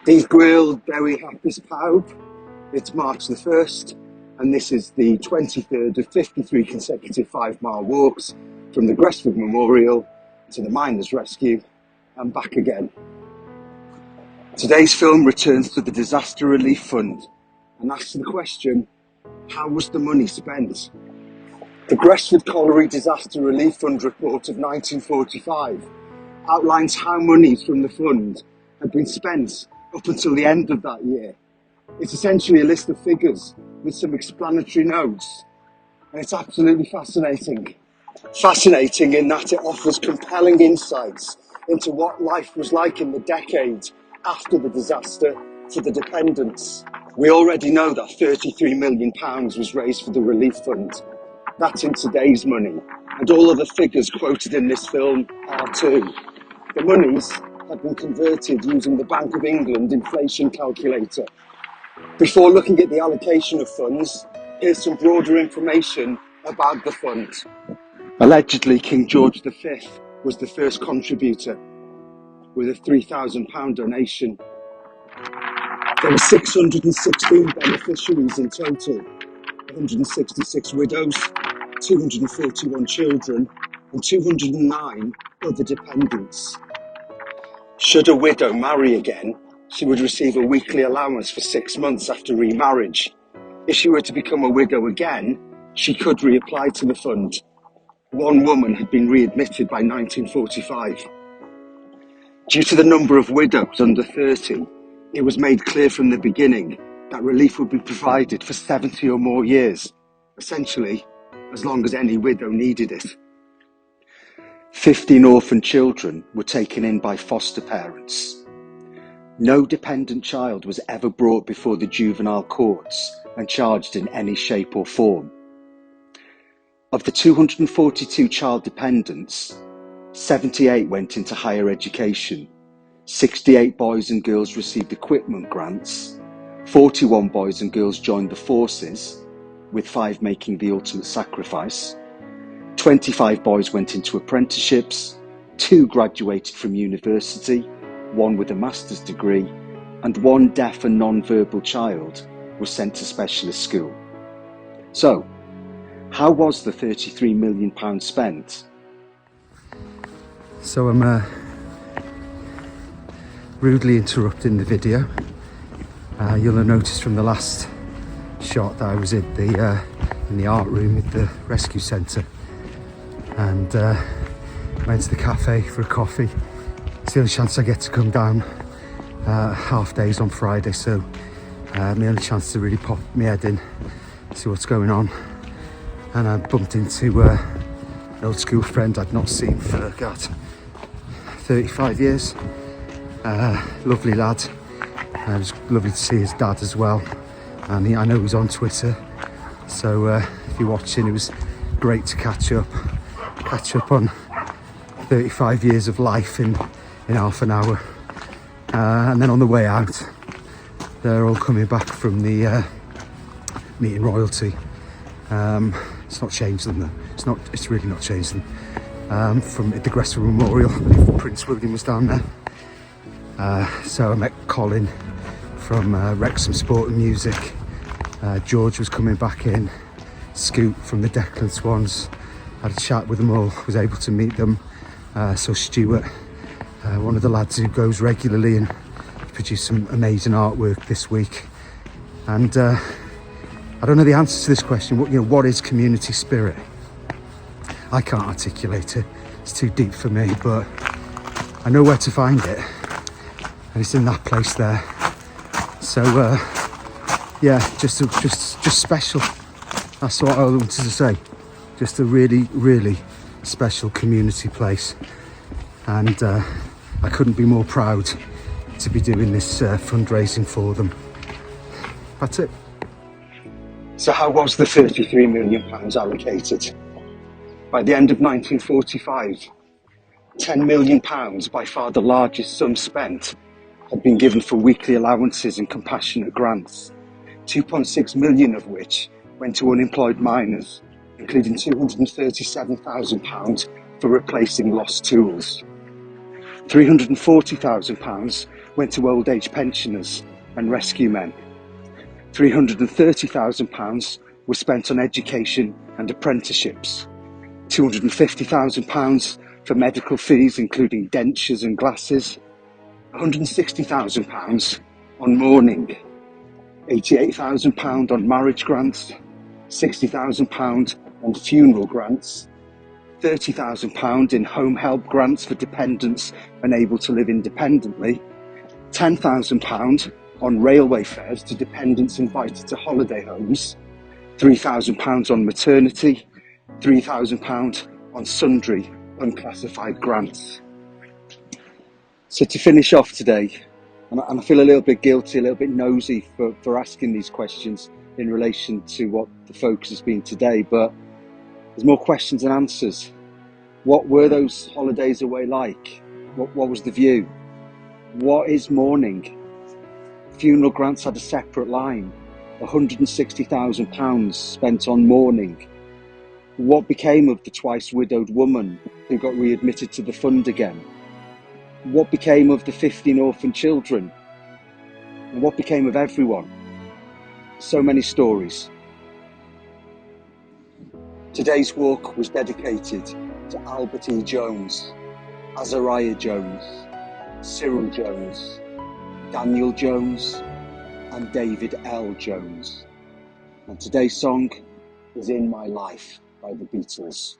Dydd Gwyl, Dewi Hapus Pawb. It's March the 1st, and this is the 23rd of 53 consecutive 5-mile walks from the Gresford Memorial to the Miners' Rescue and back again. Today's film returns to the Disaster Relief Fund and asks the question, how was the money spent? The Gresford Colliery Disaster Relief Fund report of 1945 outlines how monies from the fund had been spent up until the end of that year. It's essentially a list of figures with some explanatory notes, and it's absolutely fascinating. Fascinating in that it offers compelling insights into what life was like in the decade after the disaster for the dependents. We already know that £33 million was raised for the relief fund. That's in today's money, and all of the figures quoted in this film are too. The monies have been converted using the Bank of England inflation calculator. Before looking at the allocation of funds, here's some broader information about the fund. Allegedly, King George V was the first contributor with a £3,000 donation. There were 616 beneficiaries in total, 166 widows, 241 children, and 209 other dependents. Should a widow marry again, she would receive a weekly allowance for 6 months after remarriage. If she were to become a widow again, she could reapply to the fund. One woman had been readmitted by 1945. Due to the number of widows under 30, it was made clear from the beginning that relief would be provided for 70 or more years, essentially as long as any widow needed it. 15 orphan children were taken in by foster parents. No dependent child was ever brought before the juvenile courts and charged in any shape or form. Of the 242 child dependents, 78 went into higher education, 68 boys and girls received equipment grants, 41 boys and girls joined the forces, with 5 making the ultimate sacrifice. 25 boys went into apprenticeships, 2 graduated from university, 1 with a master's degree, and 1 deaf and non-verbal child was sent to specialist school. So, how was the £33 million spent? So I'm rudely interrupting the video. You'll have noticed from the last shot that I was in the art room at the rescue centre, and went to the cafe for a coffee. It's the only chance I get to come down half days on Friday, so my only chance to really pop my head in, see what's going on. And I bumped into an old school friend I'd not seen for 35 years. Lovely lad. It was lovely to see his dad as well, and I know he's on Twitter, so if you're watching, it was great to catch up on 35 years of life in half an hour. And then on the way out, they're all coming back from the meeting royalty. It's not changed them though. It's really not changed them. From the Gresford Memorial, I believe Prince William was down there. So I met Colin from Wrexham Sport and Music. George was coming back in. Scoot from the Declan Swans. Had a chat with them all, was able to meet them. So Stuart, one of the lads who goes regularly and produced some amazing artwork this week. And I don't know the answer to this question. What is community spirit? I can't articulate it. It's too deep for me, but I know where to find it, and it's in that place there. So yeah, just special. That's what I wanted to say. Just a really, really special community place, and I couldn't be more proud to be doing this fundraising for them. That's it. So how was the £33 million allocated? By the end of 1945, £10 million, by far the largest sum spent, had been given for weekly allowances and compassionate grants, 2.6 million of which went to unemployed miners, including £237,000 for replacing lost tools. £340,000 went to old age pensioners and rescue men. £330,000 was spent on education and apprenticeships. £250,000 for medical fees, including dentures and glasses. £160,000 on mourning. £88,000 on marriage grants. £60,000 on funeral grants. £30,000 in home help grants for dependents unable to live independently. £10,000 on railway fares to dependents invited to holiday homes. £3,000 on maternity. £3,000 on sundry unclassified grants. So to finish off today, and I feel a little bit guilty, a little bit nosy for asking these questions in relation to what the focus has been today, but there's more questions than answers. What were those holidays away like? What was the view? What is mourning? Funeral grants had a separate line. £160,000 spent on mourning. What became of the twice widowed woman who got readmitted to the fund again? What became of the 15 orphan children? And what became of everyone? So many stories. Today's walk was dedicated to Albert E. Jones, Azariah Jones, Cyril Jones, Daniel Jones, and David L. Jones. And today's song is In My Life by the Beatles.